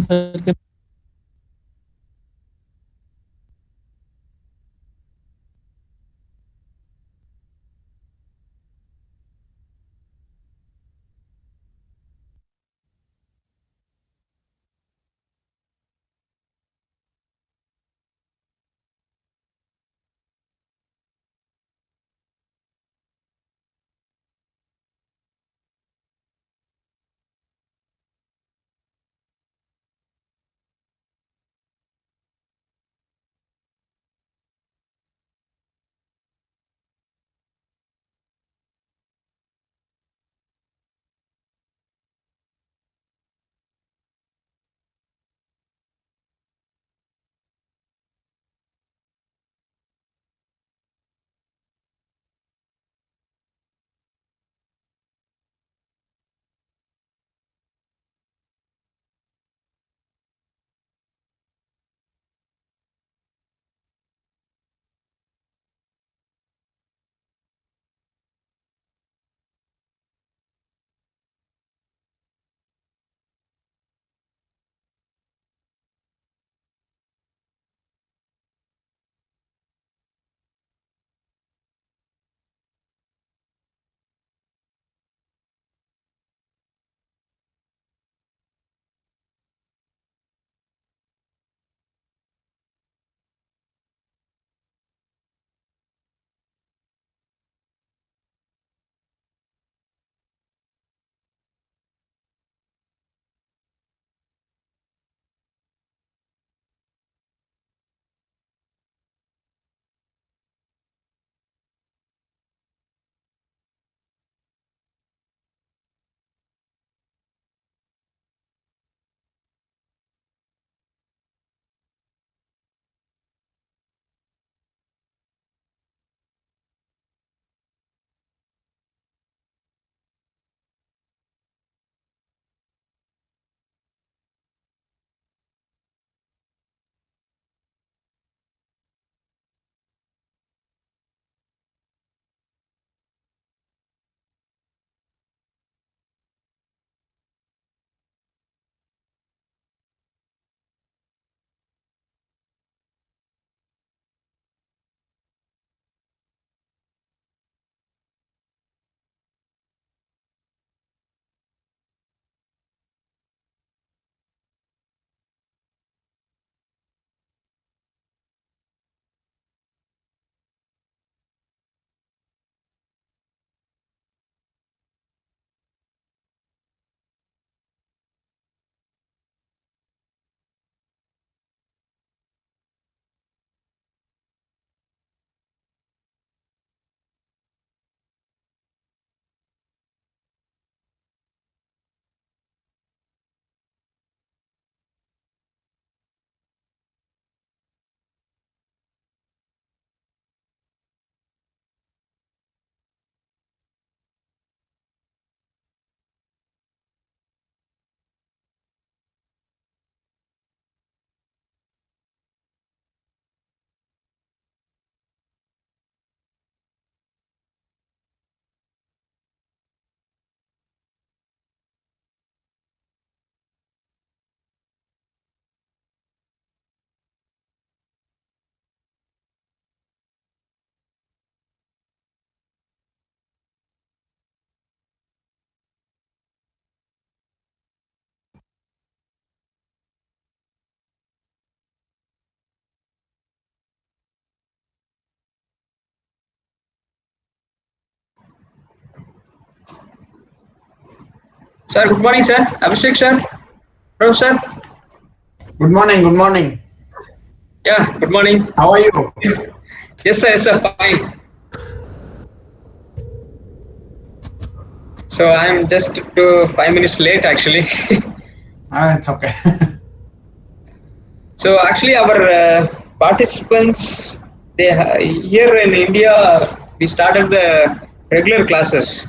circuit. Sir, good morning, sir. Abhishek, sir. Professor. Good morning. Good morning. Yeah, good morning. How are you? Yes, sir. Yes, sir. Fine. So I'm just 5 minutes late, actually. It's okay. So actually, our participants, here in India, we started the regular classes.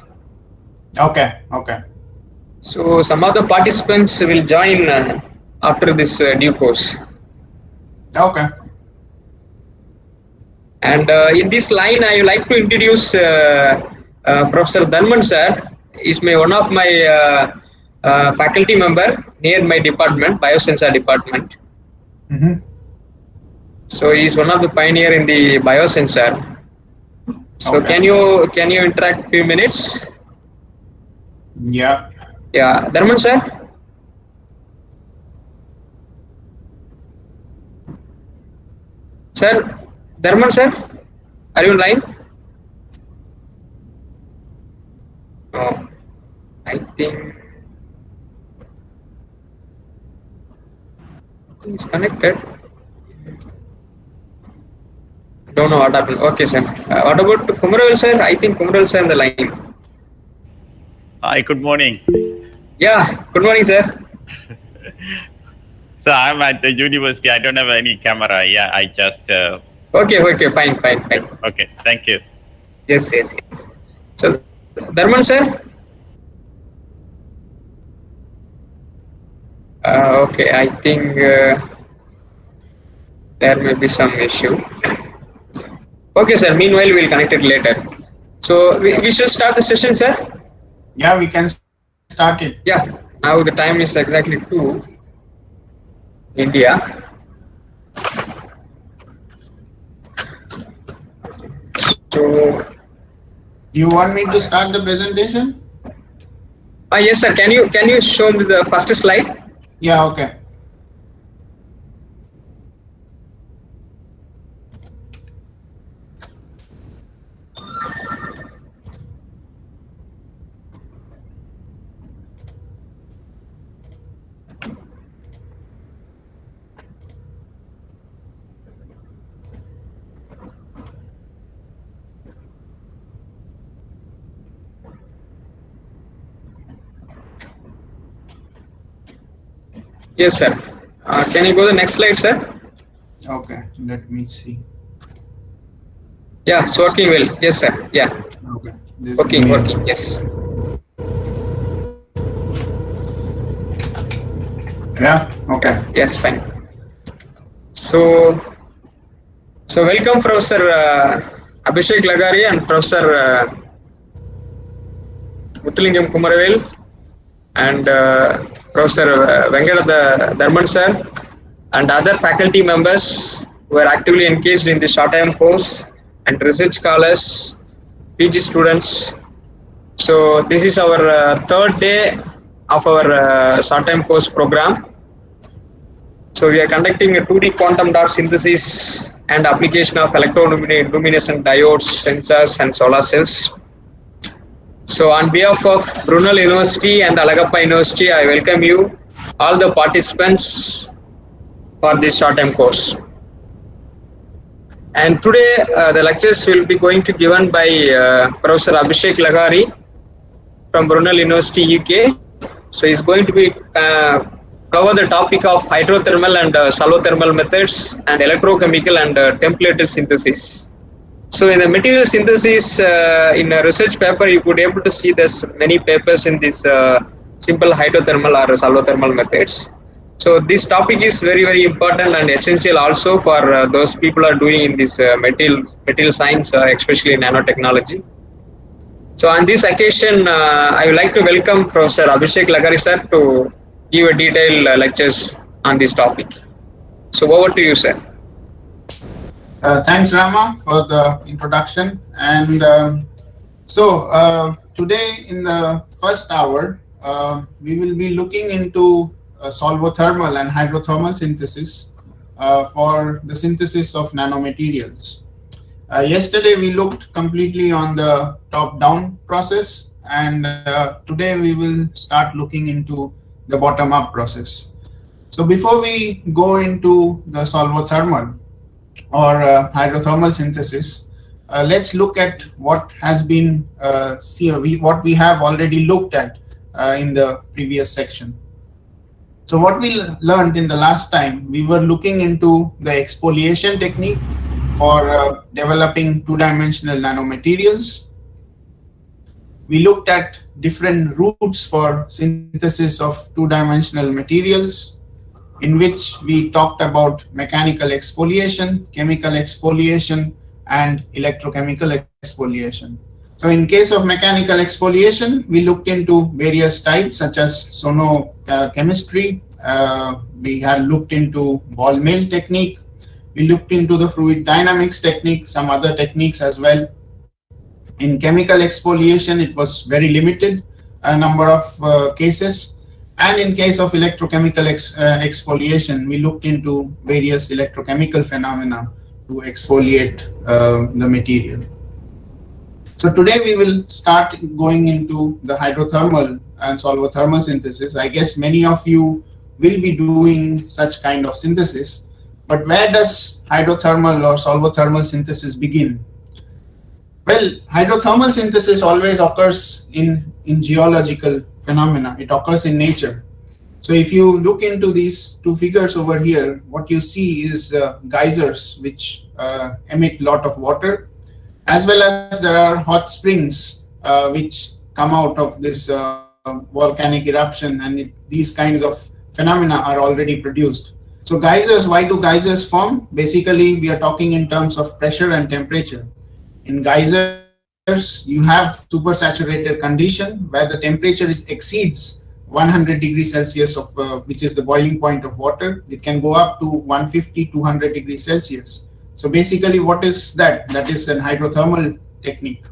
Okay. Okay. So some of the participants will join after this due course. Okay. And in this line, I would like to introduce Professor Dhanman sir. Is one of my faculty member. near my department, biosensor department. Mm-hmm. So he's one of the pioneer in the biosensor. So Okay. can you interact few minutes? Yeah. Yeah, Dharman sir. Sir, Dharman sir, are you online? No, I think he's connected. Don't know what happened. Okay, sir. What about Kumaravel sir? I think Kumaravel sir on the line. Hi, good morning. Yeah, good morning, sir. So I'm at the university. I don't have any camera. Yeah, I just. Okay, fine. Okay, thank you. Yes. So, Dharman sir. Okay, I think there may be some issue. Okay, sir. Meanwhile, we'll connect it later. So we shall start the session, sir. Yeah, we can start it. Yeah. Now the time is exactly 2 India. So. Do you want me to start the presentation? Yes, sir. Can you show me the first slide? Yeah, okay. Yes, sir. Can you go to the next slide, sir? Okay, let me see. Yeah, it's working well. Yes, sir. Yeah. Okay. Working. Yes. Yeah, okay. Yes, fine. So welcome Professor Abhishek Lagari and Professor Muthulingam Kumaravel and Professor Venkata Dharman sir and other faculty members who are actively engaged in the short-term course and research scholars, PG students. So this is our third day of our short-term course program. So we are conducting a 2D quantum dot synthesis and application of electroluminescent diodes, sensors and solar cells. So on behalf of Brunel University and Alagappa University, I welcome you, all the participants for this short-term course. And today the lectures will be going to given by Professor Abhishek Lagari from Brunel University, UK. So he's going to be cover the topic of hydrothermal and solvothermal methods and electrochemical and templated synthesis. So in the material synthesis, in a research paper, you could able to see there's many papers in this simple hydrothermal or solvothermal methods. So this topic is very important and essential also for those people are doing in this material science, especially nanotechnology. So on this occasion, I would like to welcome Professor Abhishek Lagari sir to give a detailed lectures on this topic. So over to you, sir. Thanks, Rama, for the introduction. And today in the first hour, we will be looking into solvothermal and hydrothermal synthesis for the synthesis of nanomaterials. Yesterday, we looked completely on the top-down process, and today we will start looking into the bottom-up process. So before we go into the solvothermal or hydrothermal synthesis, let's look at what has been what we have already looked at in the previous section. So what we learned in the last time, we were looking into the exfoliation technique for developing two-dimensional nanomaterials. We looked at different routes for synthesis of two-dimensional materials, in which we talked about mechanical exfoliation, chemical exfoliation, and electrochemical exfoliation. So in case of mechanical exfoliation, we looked into various types such as chemistry. We had looked into ball mill technique. We looked into the fluid dynamics technique, some other techniques as well. In chemical exfoliation, it was very limited, a number of cases. And in case of electrochemical exfoliation, we looked into various electrochemical phenomena to exfoliate the material. So today we will start going into the hydrothermal and solvothermal synthesis. I guess many of you will be doing such kind of synthesis, but where does hydrothermal or solvothermal synthesis begin? Well, hydrothermal synthesis always occurs in geological phenomena. It occurs in nature. So if you look into these two figures over here, what you see is geysers which emit a lot of water, as well as there are hot springs which come out of this volcanic eruption, and these kinds of phenomena are already produced. So geysers, why do geysers form? Basically, we are talking in terms of pressure and temperature. In geysers, you have supersaturated condition where the temperature exceeds 100 degrees Celsius, which is the boiling point of water. It can go up to 150, 200 degrees Celsius. So basically, what is that? That is an hydrothermal technique.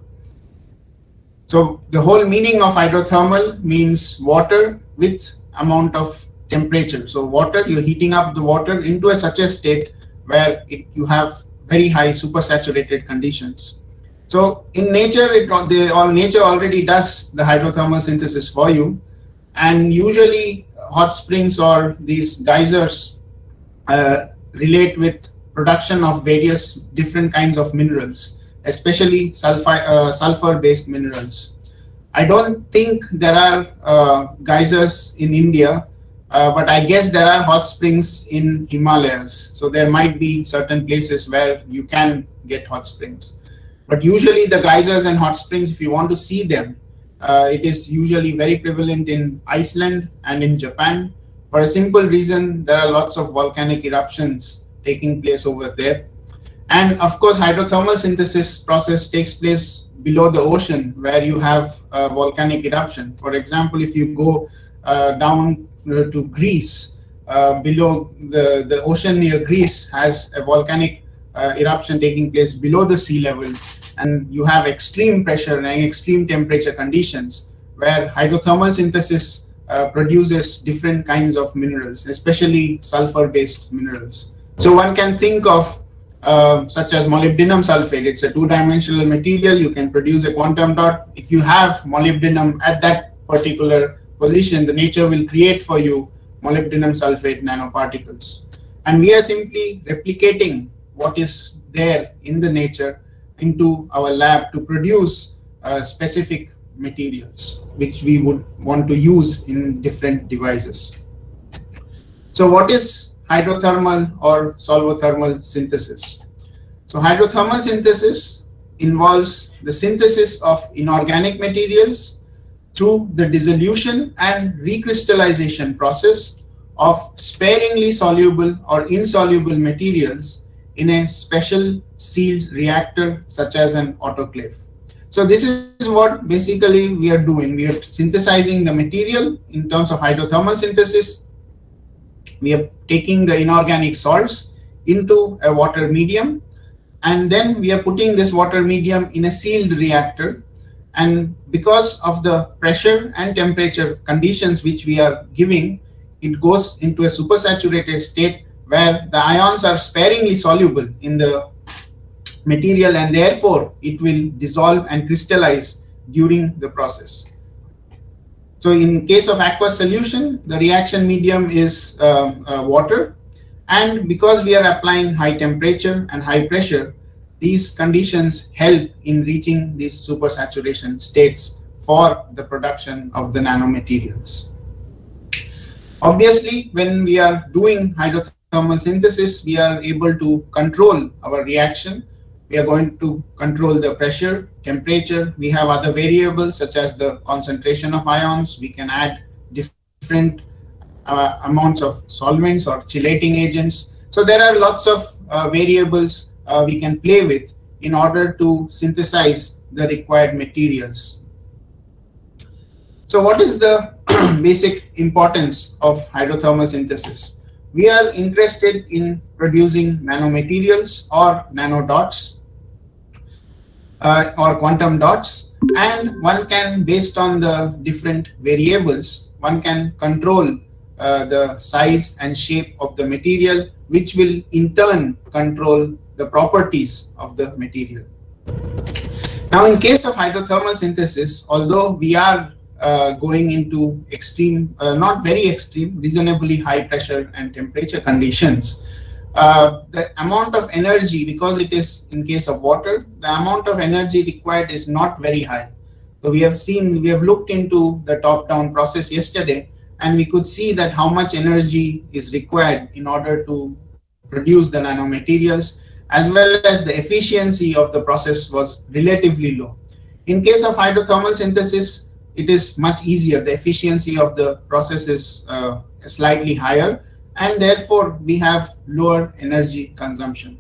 So the whole meaning of hydrothermal means water with amount of temperature. So water, you're heating up the water into such a state where you have very high supersaturated conditions. So in nature, nature already does the hydrothermal synthesis for you, and usually hot springs or these geysers relate with production of various different kinds of minerals, especially sulfur-based minerals. I don't think there are geysers in India, but I guess there are hot springs in Himalayas. So there might be certain places where you can get hot springs. But usually the geysers and hot springs, if you want to see them, it is usually very prevalent in Iceland and in Japan. For a simple reason, there are lots of volcanic eruptions taking place over there. And of course, hydrothermal synthesis process takes place below the ocean where you have volcanic eruption. For example, if you go down to Greece, below the ocean near Greece has a volcanic eruption taking place below the sea level, and you have extreme pressure and extreme temperature conditions where hydrothermal synthesis produces different kinds of minerals, especially sulfur-based minerals. So one can think of such as molybdenum sulfate. It's a two-dimensional material. You can produce a quantum dot. If you have molybdenum at that particular position, the nature will create for you molybdenum sulfate nanoparticles. And we are simply replicating what is there in the nature into our lab to produce specific materials which we would want to use in different devices. So what is hydrothermal or solvothermal synthesis? So hydrothermal synthesis involves the synthesis of inorganic materials through the dissolution and recrystallization process of sparingly soluble or insoluble materials in a special sealed reactor such as an autoclave. So this is what basically we are doing. We are synthesizing the material in terms of hydrothermal synthesis. We are taking the inorganic salts into a water medium, and then we are putting this water medium in a sealed reactor. And because of the pressure and temperature conditions which we are giving, it goes into a supersaturated state where the ions are sparingly soluble in the material, and therefore it will dissolve and crystallize during the process. So in case of aqueous solution, the reaction medium is water, and because we are applying high temperature and high pressure, these conditions help in reaching these supersaturation states for the production of the nanomaterials. Obviously, when we are doing hydrothermal synthesis, we are able to control our reaction. We are going to control the pressure, temperature. We have other variables such as the concentration of ions. We can add different amounts of solvents or chelating agents. So there are lots of variables we can play with in order to synthesize the required materials. So what is the basic importance of hydrothermal synthesis. We are interested in producing nanomaterials or nanodots or quantum dots, and one can, based on the different variables, one can control the size and shape of the material, which will in turn control the properties of the material. Now, in case of hydrothermal synthesis, although we are going into extreme, not very extreme, reasonably high pressure and temperature conditions, the amount of energy, because it is in case of water, the amount of energy required is not very high. So we have looked into the top-down process yesterday, and we could see that how much energy is required in order to produce the nanomaterials, as well as the efficiency of the process was relatively low. In case of hydrothermal synthesis, it is much easier. The efficiency of the process is slightly higher, and therefore we have lower energy consumption.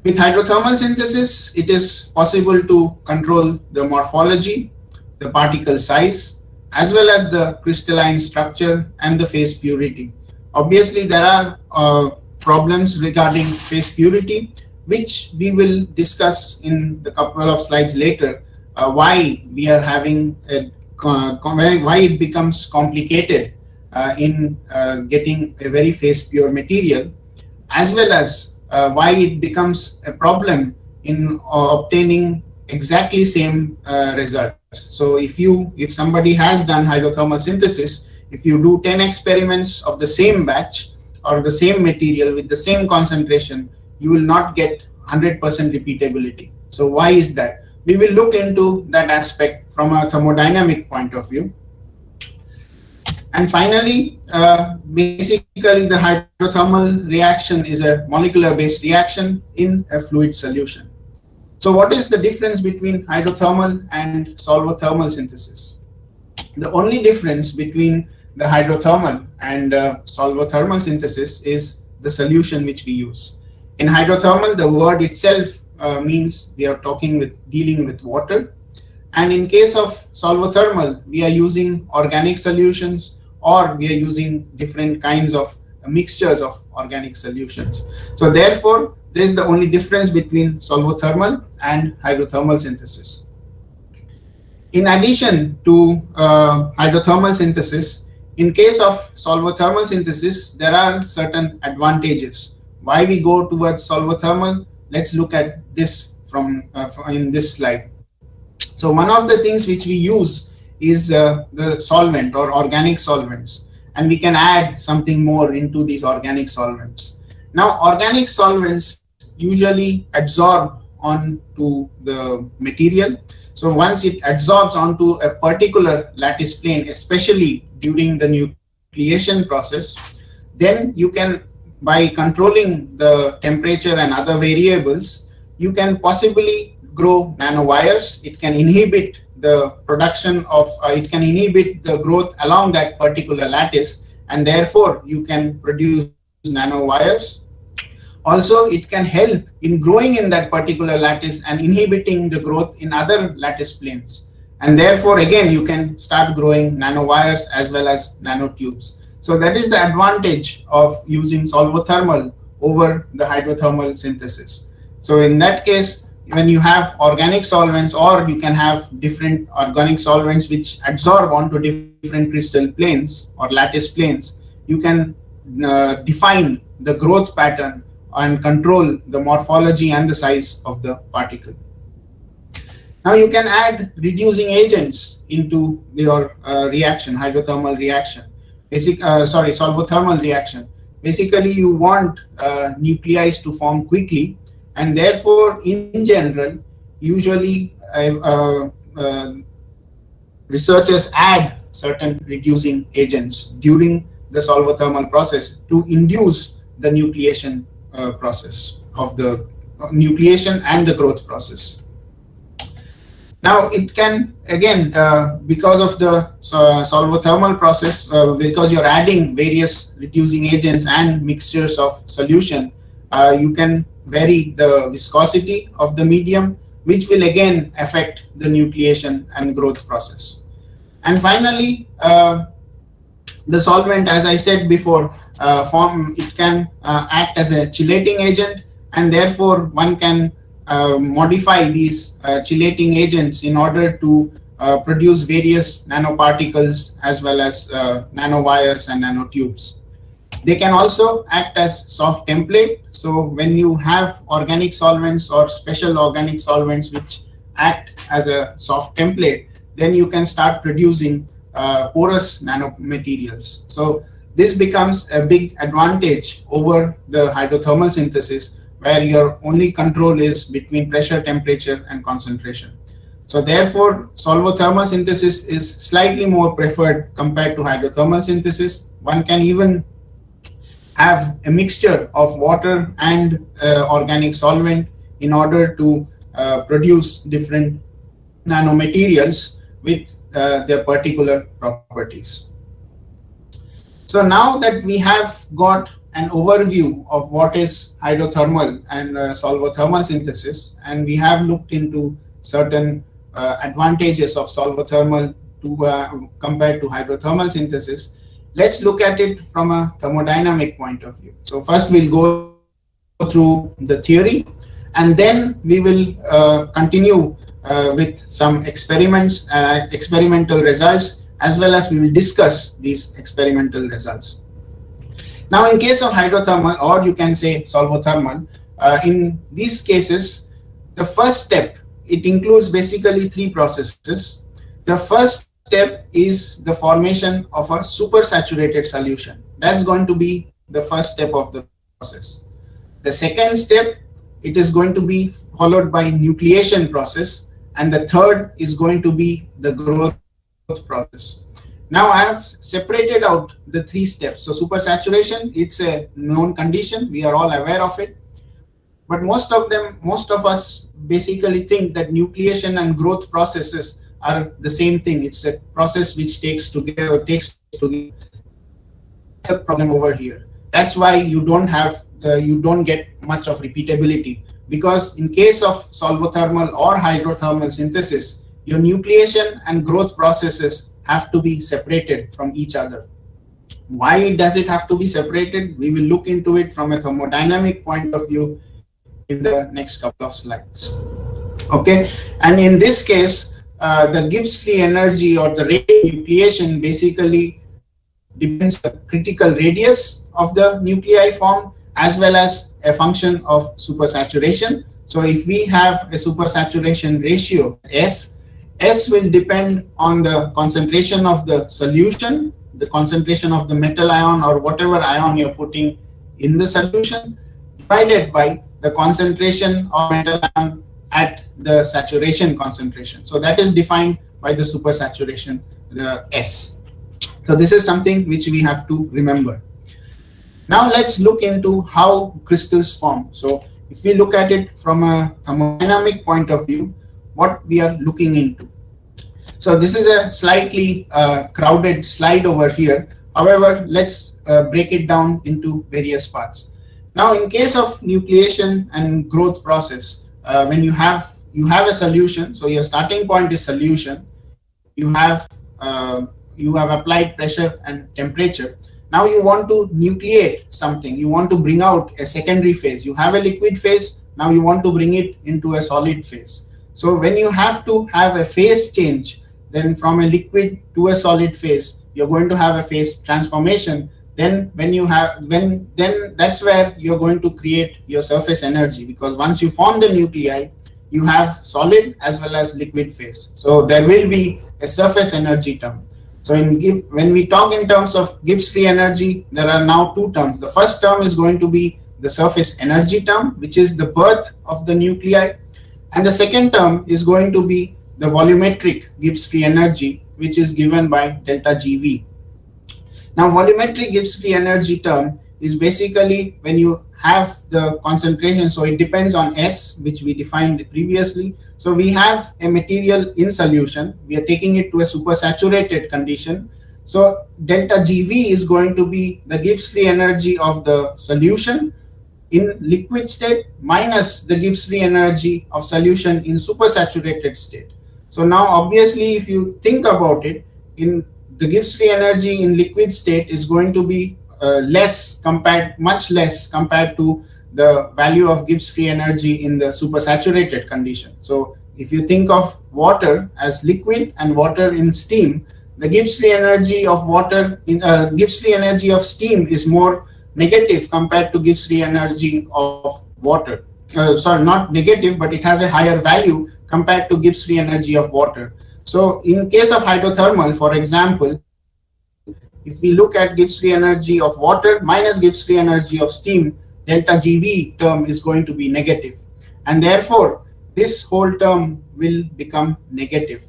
With hydrothermal synthesis, it is possible to control the morphology, the particle size, as well as the crystalline structure and the phase purity. Obviously, there are problems regarding phase purity, which we will discuss in the couple of slides later, why we are having why it becomes complicated in getting a very phase pure material, as well as why it becomes a problem in obtaining exactly same result. So if somebody has done hydrothermal synthesis, if you do 10 experiments of the same batch or the same material with the same concentration, you will not get 100% repeatability. So why is that? We will look into that aspect from a thermodynamic point of view. And finally, basically the hydrothermal reaction is a molecular-based reaction in a fluid solution. So what is the difference between hydrothermal and solvothermal synthesis? The only difference between the hydrothermal and solvothermal synthesis is the solution which we use. In hydrothermal, the word itself means we are dealing with water. And in case of solvothermal, we are using organic solutions, or we are using different kinds of mixtures of organic solutions. So therefore, this is the only difference between solvothermal and hydrothermal synthesis. In addition to hydrothermal synthesis, in case of solvothermal synthesis, there are certain advantages. Why we go towards solvothermal? Let's look at this in this slide. So one of the things which we use is the solvent or organic solvents, and we can add something more into these organic solvents. Now, organic solvents usually adsorb onto the material. So once it adsorbs onto a particular lattice plane, especially during the nucleation process, then you can, by controlling the temperature and other variables, you can possibly grow nanowires. It can inhibit the production of, it can inhibit the growth along that particular lattice, and therefore you can produce nanowires. Also, it can help in growing in that particular lattice and inhibiting the growth in other lattice planes. And therefore, again, you can start growing nanowires as well as nanotubes. So that is the advantage of using solvothermal over the hydrothermal synthesis. So in that case, when you have organic solvents, or you can have different organic solvents which adsorb onto different crystal planes or lattice planes, you can define the growth pattern and control the morphology and the size of the particle. Now you can add reducing agents into your reaction, hydrothermal reaction. Solvothermal reaction. Basically, you want nuclei to form quickly, and therefore, in general, usually researchers add certain reducing agents during the solvothermal process to induce the nucleation process of the nucleation and the growth process. Now it can, again, because of the solvothermal process, because you're adding various reducing agents and mixtures of solution, you can vary the viscosity of the medium, which will again affect the nucleation and growth process. And finally, the solvent, as I said before, it can act as a chelating agent, and therefore one can modify these chelating agents in order to produce various nanoparticles as well as nanowires and nanotubes. They can also act as soft template. So when you have organic solvents or special organic solvents which act as a soft template, then you can start producing porous nanomaterials. So this becomes a big advantage over the hydrothermal synthesis, where your only control is between pressure, temperature, and concentration. So therefore, solvothermal synthesis is slightly more preferred compared to hydrothermal synthesis. One can even have a mixture of water and organic solvent in order to produce different nanomaterials with their particular properties. So now that we have got an overview of what is hydrothermal and solvothermal synthesis, and we have looked into certain advantages of solvothermal to compared to hydrothermal synthesis, let's look at it from a thermodynamic point of view. So first we'll go through the theory, and then we will continue with some experiments, experimental results, as well as we will discuss these experimental results. Now, in case of hydrothermal, or you can say solvothermal, in these cases, the first step, it includes basically three processes. The first step is the formation of a supersaturated solution. That's going to be the first step of the process. The second step, it is going to be followed by nucleation process, and the third is going to be the growth process. Now I have separated out the three steps. So supersaturation, it's a known condition. We are all aware of it. But most of us basically think that nucleation and growth processes are the same thing. It's a process which takes together. That's a problem over here. That's why you don't get much of repeatability, because in case of solvothermal or hydrothermal synthesis, your nucleation and growth processes have to be separated from each other. Why does it have to be separated? We will look into it from a thermodynamic point of view in the next couple of slides. Okay, and in this case, the Gibbs free energy or the rate of nucleation basically depends on the critical radius of the nuclei formed, as well as a function of supersaturation. So if we have a supersaturation ratio S will depend on the concentration of the solution, the concentration of the metal ion or whatever ion you're putting in the solution, divided by the concentration of metal ion at the saturation concentration. So that is defined by the supersaturation, the S. So this is something which we have to remember. Now let's look into how crystals form. So if we look at it from a thermodynamic point of view, what we are looking into. So this is a slightly crowded slide over here. However, let's break it down into various parts. Now, in case of nucleation and growth process, when you have a solution, so your starting point is solution. You have applied pressure and temperature. Now you want to nucleate something. You want to bring out a secondary phase. You have a liquid phase. Now you want to bring it into a solid phase. So when you have to have a phase change, then from a liquid to a solid phase, you're going to have a phase transformation. Then that's where you're going to create your surface energy, because once you form the nuclei, you have solid as well as liquid phase. So there will be a surface energy term. So when we talk in terms of Gibbs free energy, there are now two terms. The first term is going to be the surface energy term, which is the birth of the nuclei. And the second term is going to be the volumetric Gibbs free energy, which is given by delta GV. Now, volumetric Gibbs free energy term is basically when you have the concentration. So it depends on S, which we defined previously. So we have a material in solution. We are taking it to a supersaturated condition. So delta GV is going to be the Gibbs free energy of the solution in liquid state minus the Gibbs free energy of solution in supersaturated state. So now obviously if you think about it, in the Gibbs free energy in liquid state is going to be much less compared to the value of Gibbs free energy in the supersaturated condition. So if you think of water as liquid and water in steam, the Gibbs free energy of Gibbs free energy of steam is more negative compared to Gibbs free energy of water. Sorry, not negative, but it has a higher value compared to Gibbs free energy of water. So in case of hydrothermal, for example, if we look at Gibbs free energy of water minus Gibbs free energy of steam, delta GV term is going to be negative. And therefore, this whole term will become negative.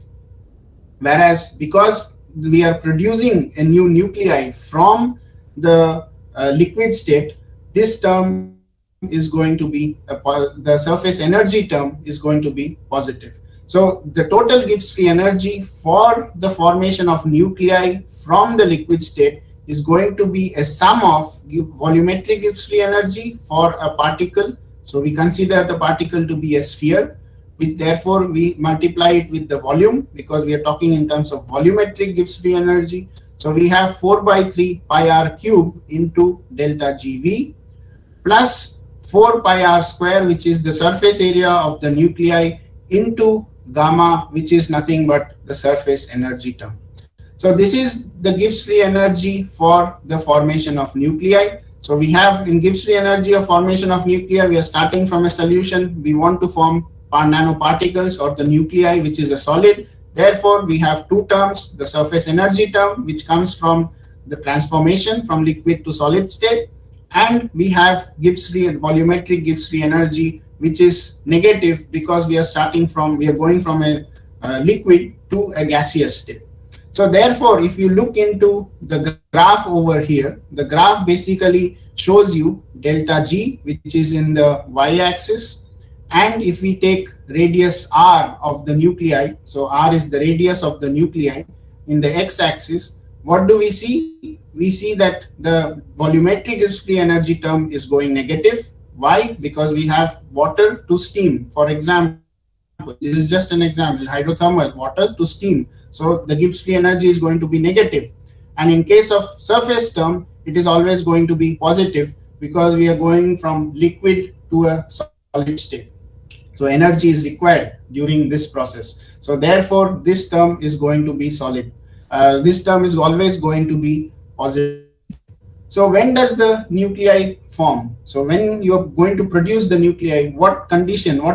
Whereas because we are producing a new nuclei from the liquid state, this term is going to be, the surface energy term is going to be positive. So the total Gibbs free energy for the formation of nuclei from the liquid state is going to be a sum of volumetric Gibbs free energy for a particle. So we consider the particle to be a sphere, which therefore we multiply it with the volume because we are talking in terms of volumetric Gibbs free energy. So we have 4/3 pi r cube into delta GV plus 4 pi r square, which is the surface area of the nuclei, into gamma, which is nothing but the surface energy term. So this is the Gibbs free energy for the formation of nuclei. So we have in Gibbs free energy of formation of nuclei, we are starting from a solution. We want to form nanoparticles or the nuclei, which is a solid. Therefore, we have two terms, the surface energy term, which comes from the transformation from liquid to solid state, and we have Gibbs free and volumetric Gibbs free energy, which is negative because we are going from a liquid to a gaseous state. So therefore, if you look into the graph over here, the graph basically shows you delta G, which is in the y-axis. And if we take radius r of the nuclei, so r is the radius of the nuclei in the x-axis, what do we see? We see that the volumetric Gibbs free energy term is going negative. Why? Because we have water to steam. For example, this is just an example, hydrothermal, water to steam. So the Gibbs free energy is going to be negative. And in case of surface term, it is always going to be positive because we are going from liquid to a solid state. So energy is required during this process. So therefore, this term is going to be solid. This term is always going to be positive. So when does the nuclei form? So when you're going to produce the nuclei, what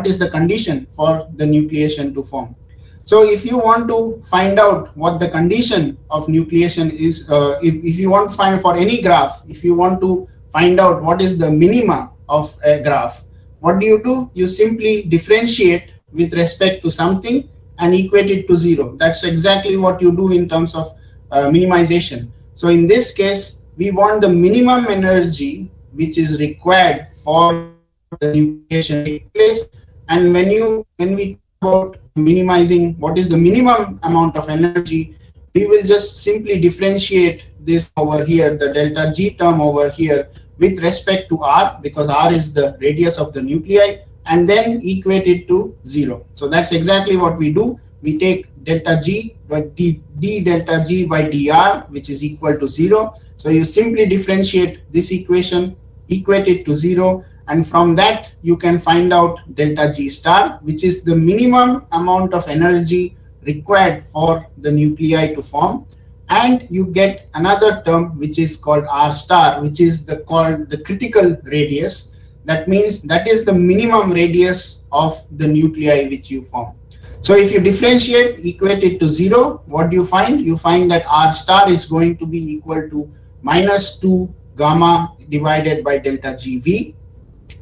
is the condition for the nucleation to form? So if you want to find out what the condition of nucleation is, if you want to find for any graph, if you want to find out what is the minima of a graph, what do? You simply differentiate with respect to something and equate it to 0. That's exactly what you do in terms of minimization. So in this case, we want the minimum energy which is required for the nucleation to take place. And when we talk about minimizing what is the minimum amount of energy, we will just simply differentiate this over here, the delta G term over here, with respect to r, because r is the radius of the nuclei, and then equate it to 0. So that's exactly what we do. We take delta G by d delta G by dr, which is equal to 0. So you simply differentiate this equation, equate it to 0, and from that you can find out delta G star, which is the minimum amount of energy required for the nuclei to form. And you get another term which is called r star, which is called the critical radius. That means that is the minimum radius of the nuclei which you form. So if you differentiate, equate it to 0, what do you find? You find that r star is going to be equal to minus 2 gamma divided by delta GV.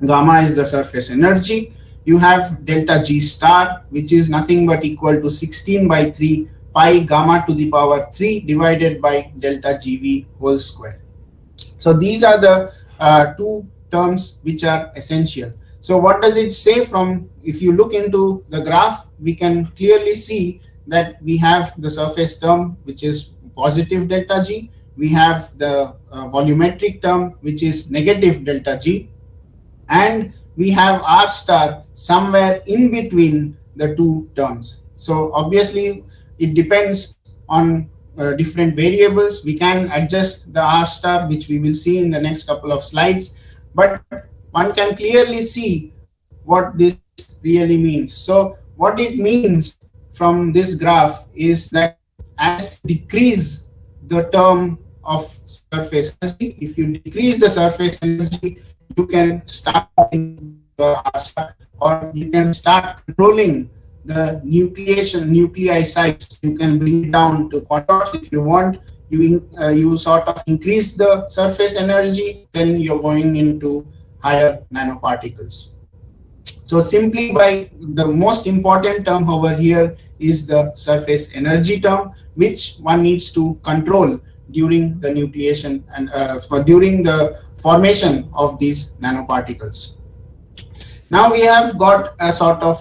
Gamma is the surface energy. You have delta G star, which is nothing but equal to 16/3 pi gamma to the power 3 divided by delta GV whole square. So these are the two terms which are essential. So what does it say from, if you look into the graph, we can clearly see that we have the surface term, which is positive delta G. We have the volumetric term, which is negative delta G. And we have r star somewhere in between the two terms. So obviously it depends on different variables. We can adjust the R star, which we will see in the next couple of slides, but one can clearly see what this really means. So what it means from this graph is that as you decrease the term of surface energy, if you decrease the surface energy, you can start your R star, or you can start controlling the nuclei size. You can bring it down to quarters if you want. You sort of increase the surface energy, then you're going into higher nanoparticles. So simply by the most important term over here is the surface energy term, which one needs to control during the nucleation and during the formation of these nanoparticles. Now we have got a sort of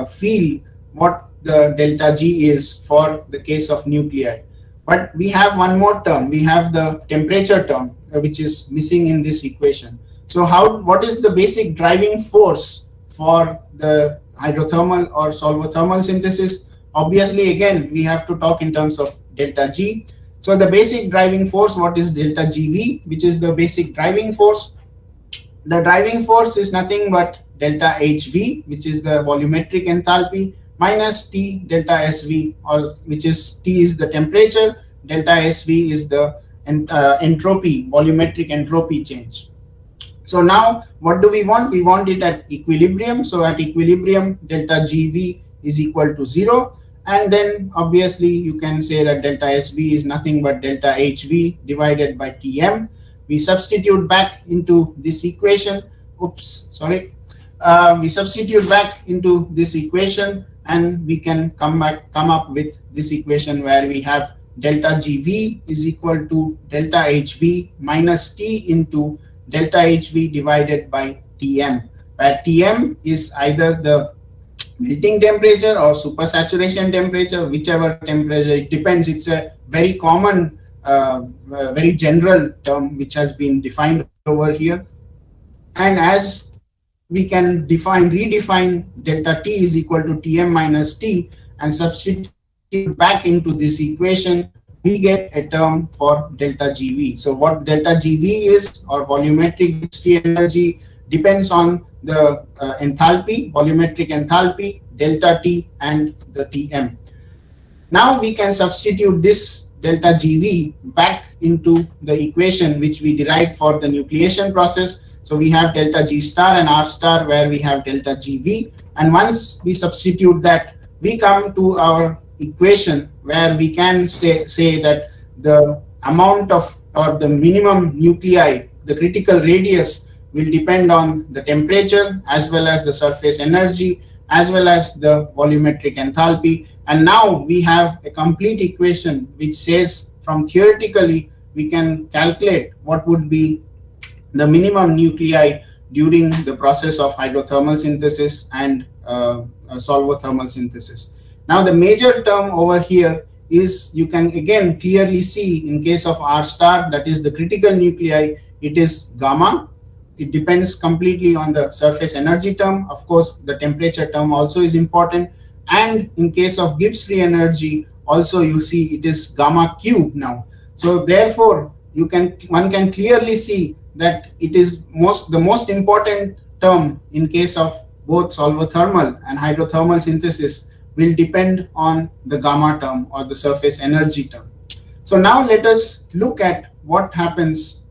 feel what the delta G is for the case of nuclei. But we have one more term. We have the temperature term, which is missing in this equation. So what is the basic driving force for the hydrothermal or solvothermal synthesis? Obviously, again, we have to talk in terms of delta G. So the basic driving force, what is delta GV, which is the basic driving force? The driving force is nothing but delta HV, which is the volumetric enthalpy, minus T delta SV, or which is T is the temperature, delta SV is the entropy, volumetric entropy change. So now what do we want? We want it at equilibrium. So at equilibrium, delta GV is equal to 0. And then obviously you can say that delta SV is nothing but delta HV divided by Tm. We substitute back into this equation. We substitute back into this equation, and we can come up with this equation where we have delta GV is equal to delta HV minus T into delta HV divided by Tm, where Tm is either the melting temperature or supersaturation temperature, whichever temperature, it depends. It's a very common, very general term which has been defined over here. And as we can redefine delta T is equal to Tm minus T and substitute back into this equation, we get a term for delta GV. So what delta GV is, or volumetric Gibbs free energy, depends on the enthalpy, volumetric enthalpy, delta T and the Tm. Now we can substitute this delta GV back into the equation which we derived for the nucleation process. So we have delta G star and R star where we have delta GV, and once we substitute that, we come to our equation where we can say that the amount of, or the minimum nuclei, the critical radius, will depend on the temperature as well as the surface energy as well as the volumetric enthalpy. And now we have a complete equation which says, from theoretically we can calculate what would be the minimum nuclei during the process of hydrothermal synthesis and solvothermal synthesis. Now the major term over here is, you can again clearly see in case of R star, that is the critical nuclei, it is gamma. It depends completely on the surface energy term. Of course, the temperature term also is important. And in case of Gibbs free energy, also you see it is gamma cube now. So therefore, one can clearly see that it is the most important term in case of both solvothermal and hydrothermal synthesis will depend on the gamma term or the surface energy term. So now let us look at what happens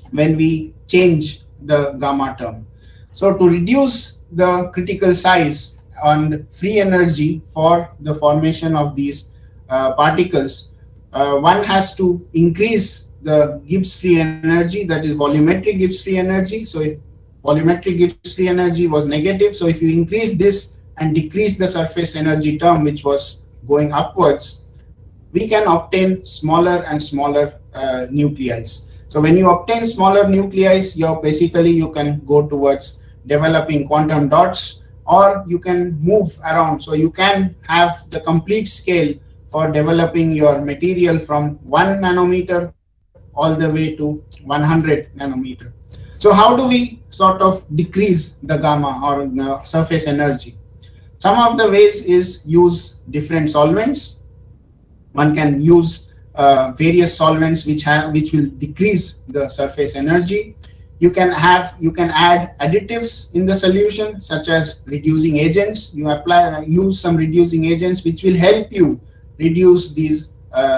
when we change the gamma term. So to reduce the critical size and free energy for the formation of these particles, one has to increase the Gibbs free energy, that is volumetric Gibbs free energy. So if volumetric Gibbs free energy was negative, so if you increase this and decrease the surface energy term which was going upwards, we can obtain smaller and smaller nuclei. So when you obtain smaller nuclei, you can go towards developing quantum dots, or you can move around. So you can have the complete scale for developing your material from 1 nanometer all the way to 100 nanometer. So how do we sort of decrease the gamma or surface energy? Some of the ways is use different solvents. One can use various solvents which will decrease the surface energy. You can add additives in the solution, such as reducing agents. You use some reducing agents which will help you reduce these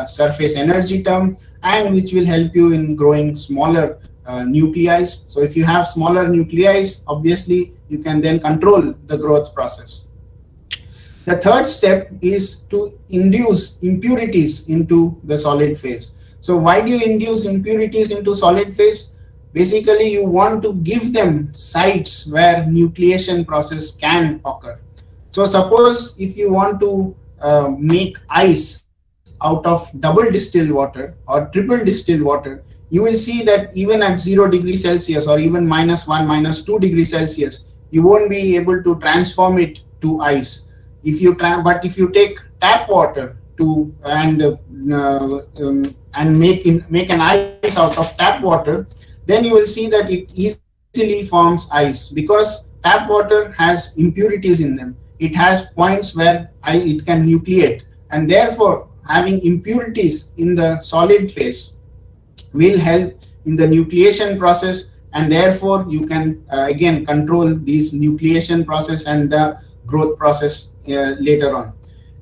surface energy term, and which will help you in growing smaller nuclei. So if you have smaller nuclei, obviously you can then control the growth process. The third step is to induce impurities into the solid phase. So why do you induce impurities into solid phase? Basically, you want to give them sites where nucleation process can occur. So suppose if you want to make ice out of double distilled water or triple distilled water, you will see that even at 0 degrees Celsius or even -1, -2 degrees Celsius, you won't be able to transform it to ice. But if you take tap water and make an ice out of tap water, then you will see that it easily forms ice, because tap water has impurities in them. It has points where it can nucleate, and therefore having impurities in the solid phase will help in the nucleation process, and therefore you can again control this nucleation process and the growth process later on.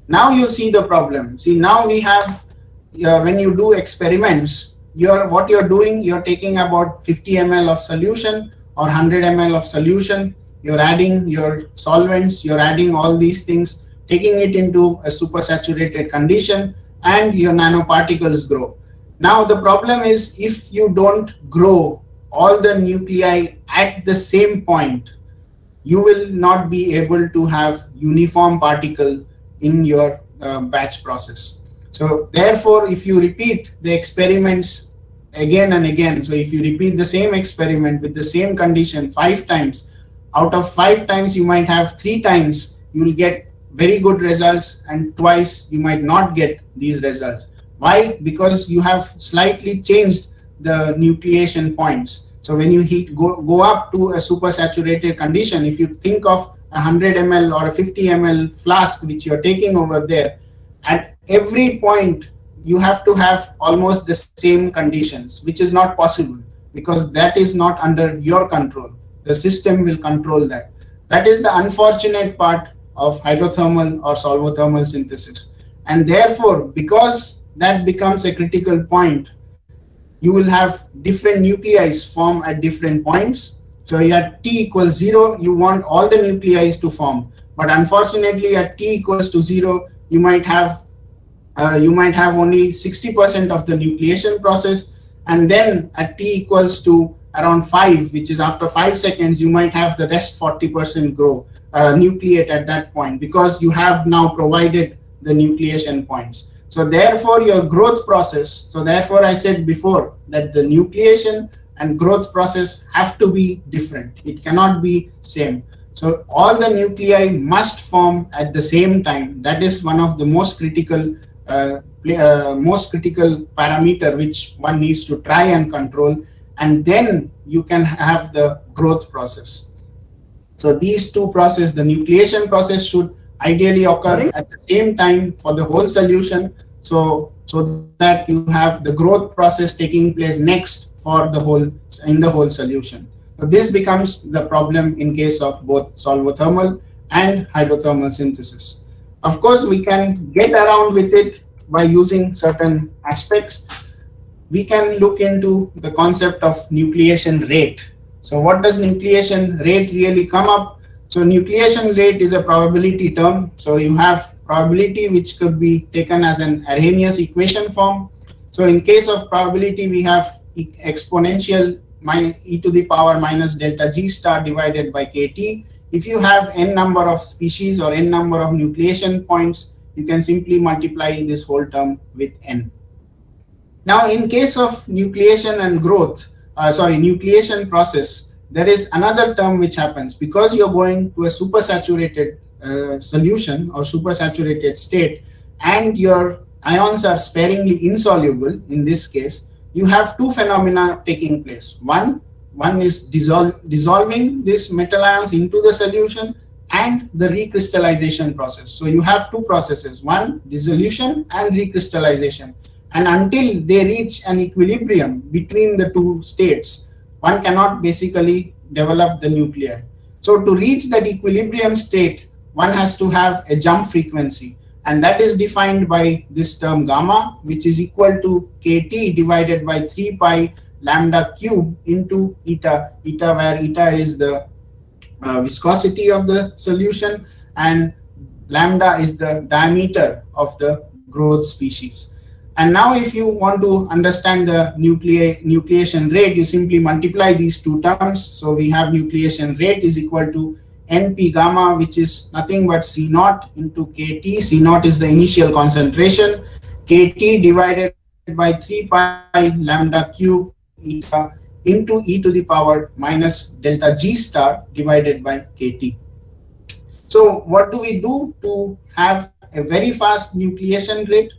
Now you see the problem. See, now we have when you do experiments, what you're doing, you're taking about 50 ml of solution or 100 ml of solution. You're adding your solvents, you're adding all these things, taking it into a supersaturated condition, and your nanoparticles grow. Now the problem is, if you don't grow all the nuclei at the same point, you will not be able to have uniform particle in your batch process. So therefore, if you repeat the experiments again and again, so if you repeat the same experiment with the same condition 5 times, out of 5 times you might have 3 times you will get very good results, and twice you might not get these results. Why? Because you have slightly changed the nucleation points. So when you go up to a supersaturated condition, if you think of a 100 ml or a 50 ml flask which you're taking over there, at every point you have to have almost the same conditions, which is not possible, because that is not under your control. The system will control that. That is the unfortunate part of hydrothermal or solvothermal synthesis. And therefore, because that becomes a critical point, you will have different nuclei form at different points. So at t equals 0, you want all the nuclei to form. But unfortunately, at t equals to 0, you might have only 60% of the nucleation process, and then at t equals to around 5, which is after 5 seconds, you might have the rest 40% nucleate at that point, because you have now provided the nucleation points. So therefore your growth process, so therefore I said before that the nucleation and growth process have to be different. It cannot be same. So all the nuclei must form at the same time. That is one of the most critical parameter which one needs to try and control, and then you can have the growth process. So these two processes, the nucleation process should ideally occur at the same time for the whole solution, so that you have the growth process taking place next for the whole solution. So this becomes the problem in case of both solvothermal and hydrothermal synthesis. Of course, we can get around with it by using certain aspects. We can look into the concept of nucleation rate. So what does nucleation rate really come up? So nucleation rate is a probability term. So you have probability which could be taken as an Arrhenius equation form. So in case of probability, we have exponential e to the power minus delta G star divided by KT. If you have n number of species or n number of nucleation points, you can simply multiply this whole term with n. Now in case of nucleation and nucleation process, there is another term which happens. Because you're going to a supersaturated solution or supersaturated state, and your ions are sparingly insoluble, in this case, you have two phenomena taking place. One is dissolving these metal ions into the solution, and the recrystallization process. So you have two processes, one dissolution and recrystallization. And until they reach an equilibrium between the two states, one cannot basically develop the nuclei. So to reach that equilibrium state, one has to have a jump frequency, and that is defined by this term gamma, which is equal to kT divided by 3 pi lambda cube into eta, where eta is the viscosity of the solution and lambda is the diameter of the growth species. And now if you want to understand the nucleation rate, you simply multiply these two terms. So we have nucleation rate is equal to NP gamma, which is nothing but C naught into KT. C naught is the initial concentration. KT divided by 3 pi lambda cube eta into e to the power minus delta G star divided by KT. So what do we do to have a very fast nucleation rate?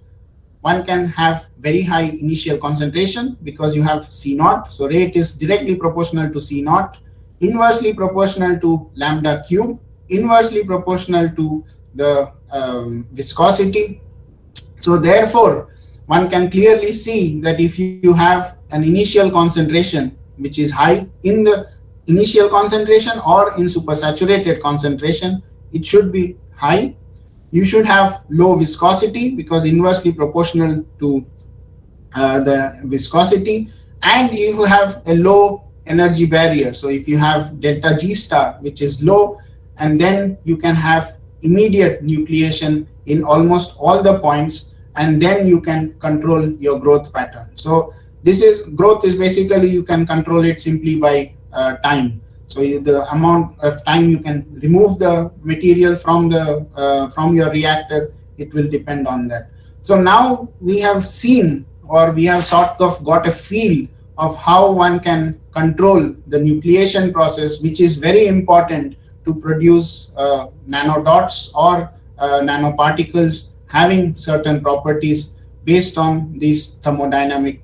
One can have very high initial concentration because you have C naught. So rate is directly proportional to C naught, inversely proportional to lambda cube, inversely proportional to the viscosity. So therefore, one can clearly see that if you have an initial concentration which is high in the initial concentration or in supersaturated concentration, it should be high. You should have low viscosity because inversely proportional to the viscosity, and you have a low energy barrier. So if you have delta G star, which is low, and then you can have immediate nucleation in almost all the points, and then you can control your growth pattern. So this is growth is basically you can control it simply by time. So the amount of time you can remove the material from your reactor, it will depend on that. So now we have seen, or we have sort of got a feel of how one can control the nucleation process, which is very important to produce nanodots or nanoparticles having certain properties based on these thermodynamic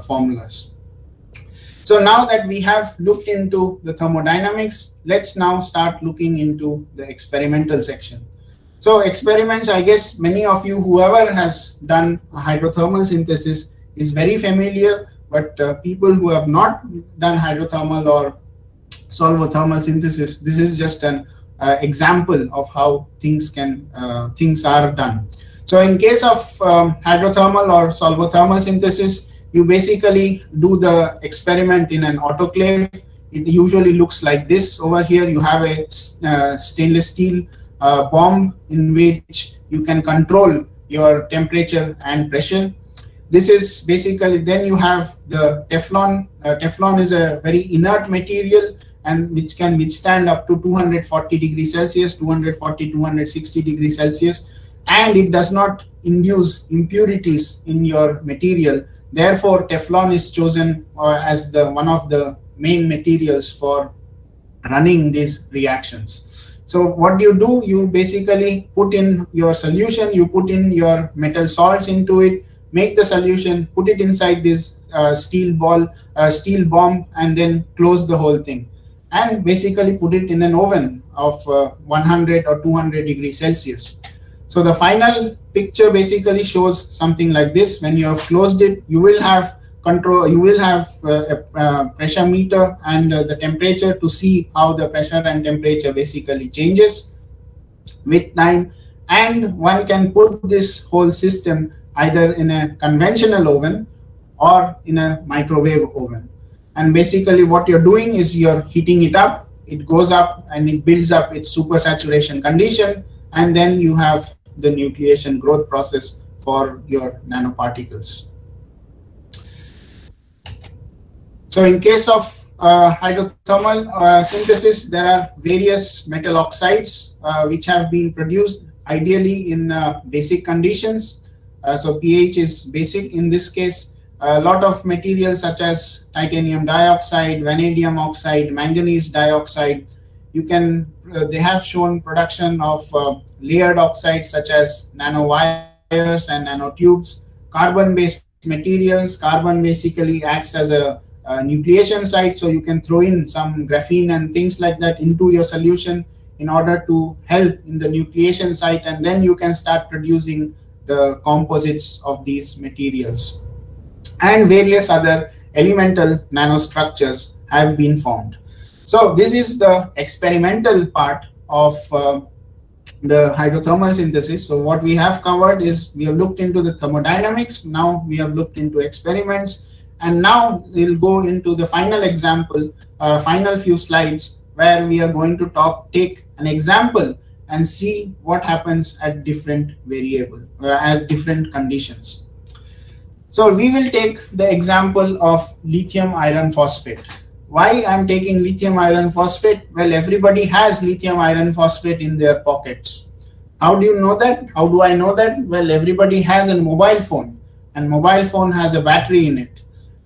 formulas. So now that we have looked into the thermodynamics, let's now start looking into the experimental section. So experiments, I guess many of you, whoever has done a hydrothermal synthesis is very familiar, but people who have not done hydrothermal or solvothermal synthesis, this is just an example of how things are done. So in case of hydrothermal or solvothermal synthesis, you basically do the experiment in an autoclave. It usually looks like this. Over here you have a stainless steel bomb in which you can control your temperature and pressure. This is basically, then you have the Teflon. Teflon is a very inert material and which can withstand up to 240 degrees Celsius, 240, 260 degrees Celsius, and it does not induce impurities in your material. Therefore, Teflon is chosen as one of the main materials for running these reactions. So what do? You basically put in your solution, you put in your metal salts into it, make the solution, put it inside this steel bomb, and then close the whole thing. And basically put it in an oven of 100 or 200 degrees Celsius. So the final picture basically shows something like this. When you have closed it, you will have control, you will have a pressure meter and the temperature to see how the pressure and temperature basically changes with time. And one can put this whole system either in a conventional oven or in a microwave oven. And basically what you're doing is you're heating it up, it goes up and it builds up its supersaturation condition, and then you have the nucleation growth process for your nanoparticles. So in case of hydrothermal synthesis, there are various metal oxides which have been produced ideally in basic conditions. So pH is basic in this case. A lot of materials such as titanium dioxide, vanadium oxide, manganese dioxide, they have shown production of layered oxides such as nanowires and nanotubes. Carbon-based materials, carbon basically acts as a nucleation site, so you can throw in some graphene and things like that into your solution. in order to help in the nucleation site, and then you can start producing the composites of these materials. And various other elemental nanostructures have been formed. So this is the experimental part of the hydrothermal synthesis. So what we have covered is we have looked into the thermodynamics, now we have looked into experiments, and now we'll go into the final example, final few slides, where we are going to take an example and see what happens at different at different conditions. So we will take the example of lithium iron phosphate. Why I'm taking lithium iron phosphate? Well, everybody has lithium iron phosphate in their pockets. How do you know that? How do I know that? Well, everybody has a mobile phone, and mobile phone has a battery in it.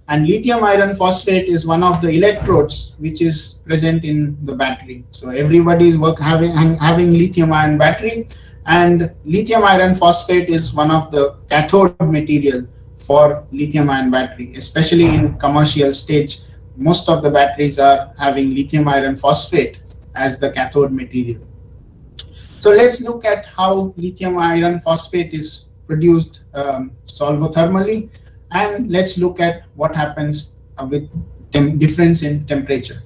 And lithium iron phosphate is one of the electrodes which is present in the battery. So everybody is having lithium ion battery, and lithium iron phosphate is one of the cathode material for lithium ion battery, especially in commercial stage. Most of the batteries are having lithium iron phosphate as the cathode material. So let's look at how lithium iron phosphate is produced solvothermally, and let's look at what happens with difference in temperature.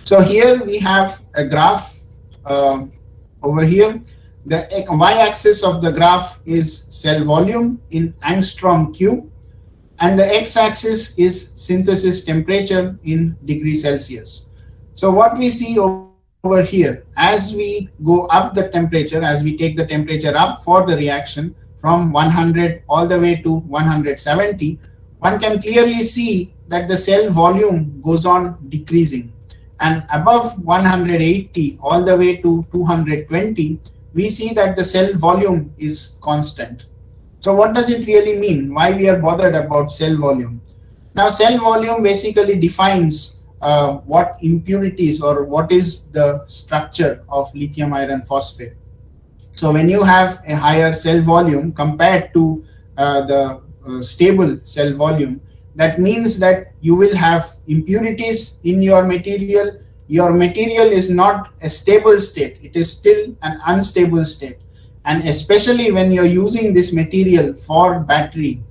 So here we have a graph over here. The y-axis of the graph is cell volume in angstrom cube, and the x-axis is synthesis temperature in degrees Celsius. So what we see over here, as we go up the temperature, as we take the temperature up for the reaction from 100 all the way to 170, one can clearly see that the cell volume goes on decreasing. And above 180 all the way to 220, we see that the cell volume is constant. So what does it really mean? Why we are bothered about cell volume? Now, cell volume basically defines what impurities or what is the structure of lithium iron phosphate. So when you have a higher cell volume compared to the stable cell volume, that means that you will have impurities in your material. Your material is not a stable state, it is still an unstable state. And especially when you're using this material for battery,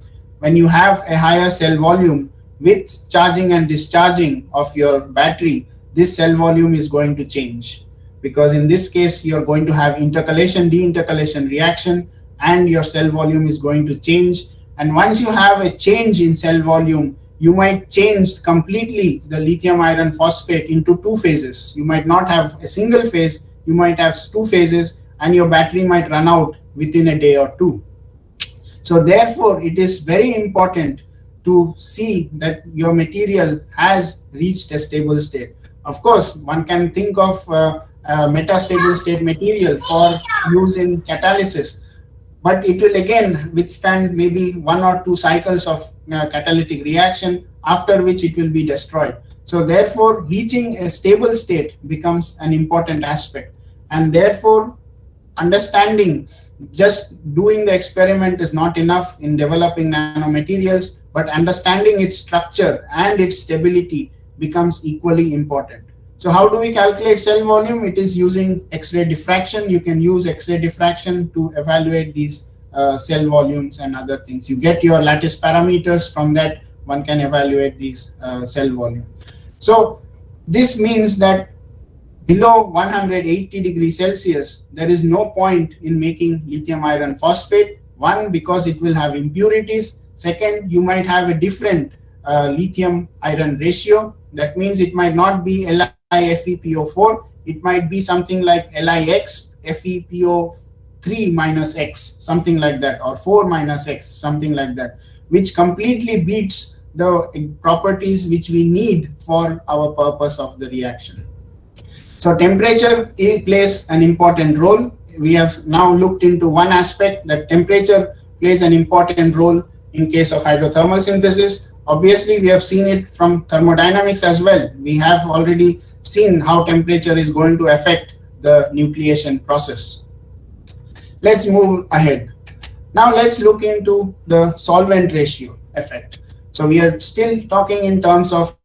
when you have a higher cell volume with charging and discharging of your battery, this cell volume is going to change. Because in this case, you're going to have intercalation, deintercalation reaction, and your cell volume is going to change. And once you have a change in cell volume, you might change completely the lithium iron phosphate into two phases. You might not have a single phase, you might have two phases, and your battery might run out within a day or two. So therefore, it is very important to see that your material has reached a stable state. Of course, one can think of metastable state material for use in catalysis, but it will again withstand maybe 1 or 2 cycles of catalytic reaction, after which it will be destroyed. So therefore, reaching a stable state becomes an important aspect, and therefore understanding just doing the experiment is not enough in developing nanomaterials, but understanding its structure and its stability becomes equally important. So how do we calculate cell volume? It is using X-ray diffraction. You can use X-ray diffraction to evaluate these cell volumes and other things. You get your lattice parameters. From that, one can evaluate these cell volume. So this means that below 180 degrees Celsius, there is no point in making lithium iron phosphate. One, because it will have impurities. Second, you might have a different lithium iron ratio. That means it might not be LiFePO4. It might be something like LiX FePO3 minus X, something like that, or 4 minus X, something like that, which completely beats the properties which we need for our purpose of the reaction. So temperature plays an important role. We have now looked into one aspect, that temperature plays an important role in case of hydrothermal synthesis. Obviously, we have seen it from thermodynamics as well. We have already seen how temperature is going to affect the nucleation process. Let's move ahead. Now let's look into the solvent ratio effect. So we are still talking in terms of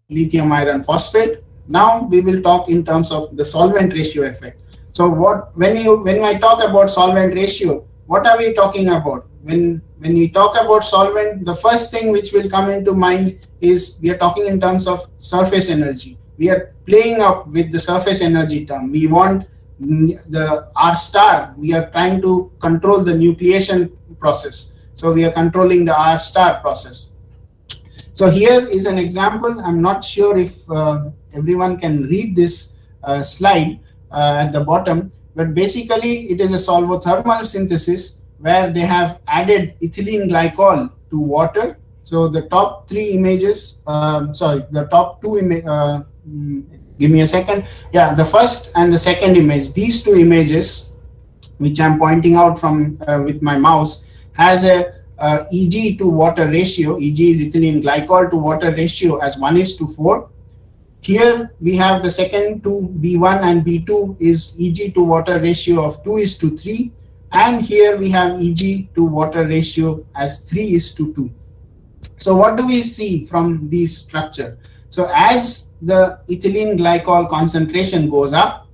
lithium iron phosphate. Now we will talk in terms of the solvent ratio effect. So when I talk about solvent ratio, what are we talking about? When we talk about solvent, the first thing which will come into mind is we are talking in terms of surface energy. We are playing up with the surface energy term. We want the R star. We are trying to control the nucleation process. So we are controlling the R star process. So here is an example. I'm not sure if everyone can read this slide at the bottom, but basically it is a solvothermal synthesis where they have added ethylene glycol to water. So the top three images, the top two give me a second. Yeah, the first and the second image, these two images, which I'm pointing out from with my mouse, has a Eg to water ratio. Eg is ethylene glycol to water ratio as 1:4. Here we have the second two, B1 and B2 is Eg to water ratio of 2:3. And here we have Eg to water ratio as 3:2. So what do we see from this structure? So as the ethylene glycol concentration goes up,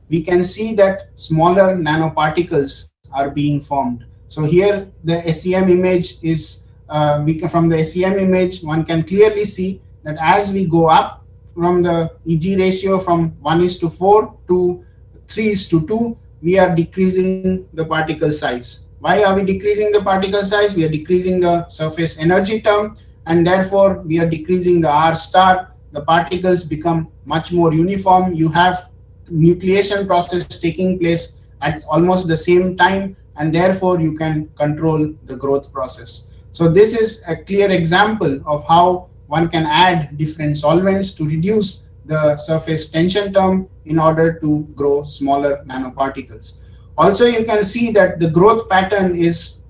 we can see that smaller nanoparticles are being formed. So here the SEM image is, from the SEM image, one can clearly see that as we go up from the Eg ratio from 1:4 to 3:2, we are decreasing the particle size. Why are we decreasing the particle size? We are decreasing the surface energy term, and therefore we are decreasing the R star. The particles become much more uniform. You have nucleation process taking place at almost the same time, and therefore you can control the growth process. So this is a clear example of how one can add different solvents to reduce the surface tension term in order to grow smaller nanoparticles. Also, you can see that the growth pattern is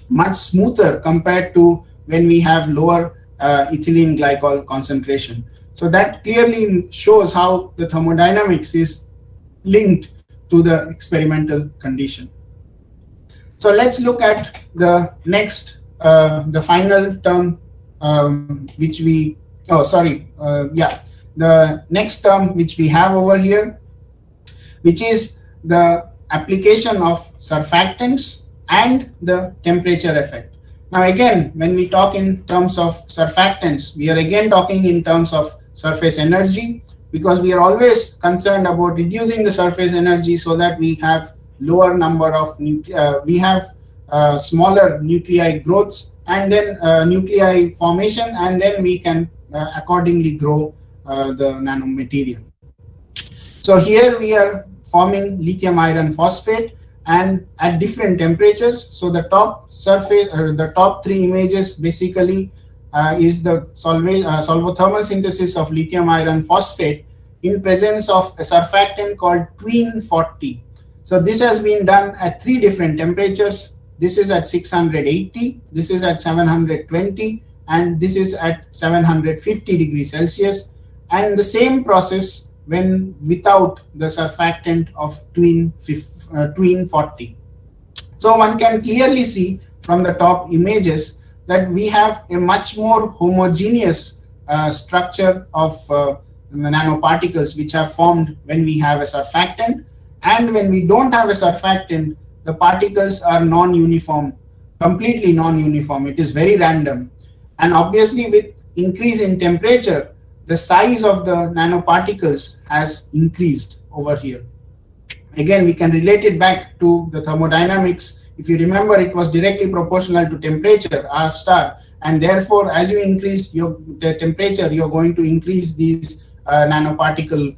much smoother compared to when we have lower ethylene glycol concentration. So that clearly shows how the thermodynamics is linked to the experimental condition. So let's look at the next, the final term, the next term which we have over here, which is the application of surfactants and the temperature effect. Now again, when we talk in terms of surfactants, we are again talking in terms of surface energy, because we are always concerned about reducing the surface energy so that we have lower number of smaller nuclei growths, and then nuclei formation, and then we can accordingly grow the nanomaterial. So here we are forming lithium iron phosphate, and at different temperatures. So the top surface, the top three images basically is the solvothermal synthesis of lithium iron phosphate in presence of a surfactant called tween 40. So this has been done at three different temperatures. This is at 680, this is at 720, and this is at 750 degrees Celsius. And the same process when without the surfactant of tween 40. So one can clearly see from the top images that we have a much more homogeneous structure of nanoparticles which are formed when we have a surfactant, and when we don't have a surfactant, the particles are non-uniform, completely non-uniform. It is very random. And obviously with increase in temperature, the size of the nanoparticles has increased over here. Again, we can relate it back to the thermodynamics. If you remember, it was directly proportional to temperature, R star, and therefore as you increase the temperature, you're going to increase these nanoparticle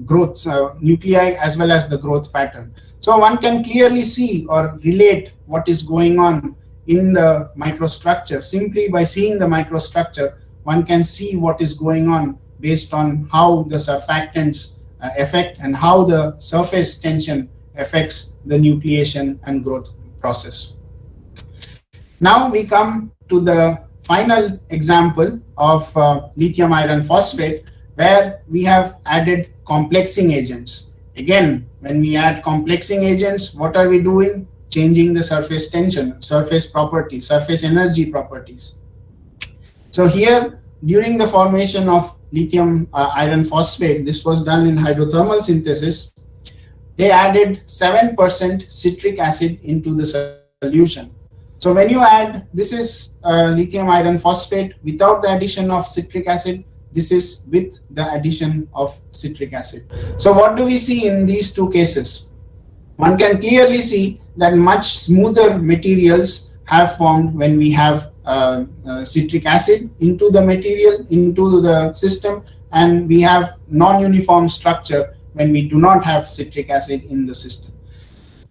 growths, nuclei, as well as the growth pattern. So one can clearly see or relate what is going on in the microstructure. Simply by seeing the microstructure, one can see what is going on based on how the surfactants affect and how the surface tension affects the nucleation and growth process. Now we come to the final example of lithium iron phosphate, where we have added complexing agents. Again, when we add complexing agents, what are we doing? Changing the surface tension, surface properties, surface energy properties. So here, during the formation of lithium iron phosphate, this was done in hydrothermal synthesis, they added 7% citric acid into the solution. So when you add, this is lithium iron phosphate without the addition of citric acid, this is with the addition of citric acid. So what do we see in these two cases? One can clearly see that much smoother materials have formed when we have citric acid into the material, into the system, and we have non-uniform structure when we do not have citric acid in the system.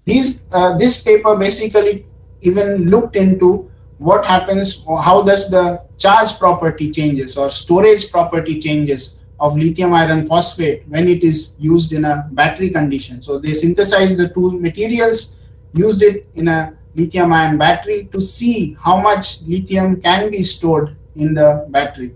This paper basically even looked into what happens, or how does the charge property changes or storage property changes of lithium iron phosphate when it is used in a battery condition. So they synthesized the two materials, used it in a lithium ion battery to see how much lithium can be stored in the battery.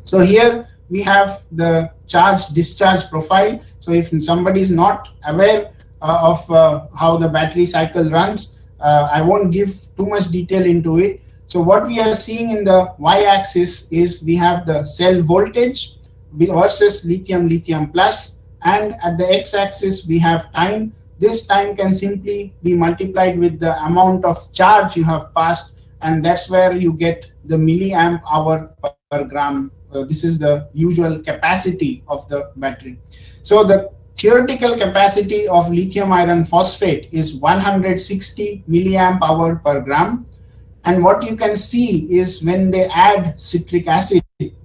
So here we have the charge discharge profile. So if somebody is not aware of how the battery cycle runs, I won't give too much detail into it. So what we are seeing in the y-axis is we have the cell voltage versus lithium plus, and at the x-axis we have time. This time can simply be multiplied with the amount of charge you have passed, and that's where you get the milliamp hour per gram. This is the usual capacity of the battery. So the theoretical capacity of lithium iron phosphate is 160 milliamp hour per gram. And what you can see is when they add citric acid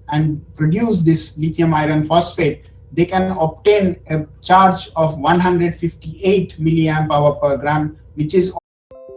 and produce this lithium iron phosphate, they can obtain a charge of 158 milliamp hour per gram, which is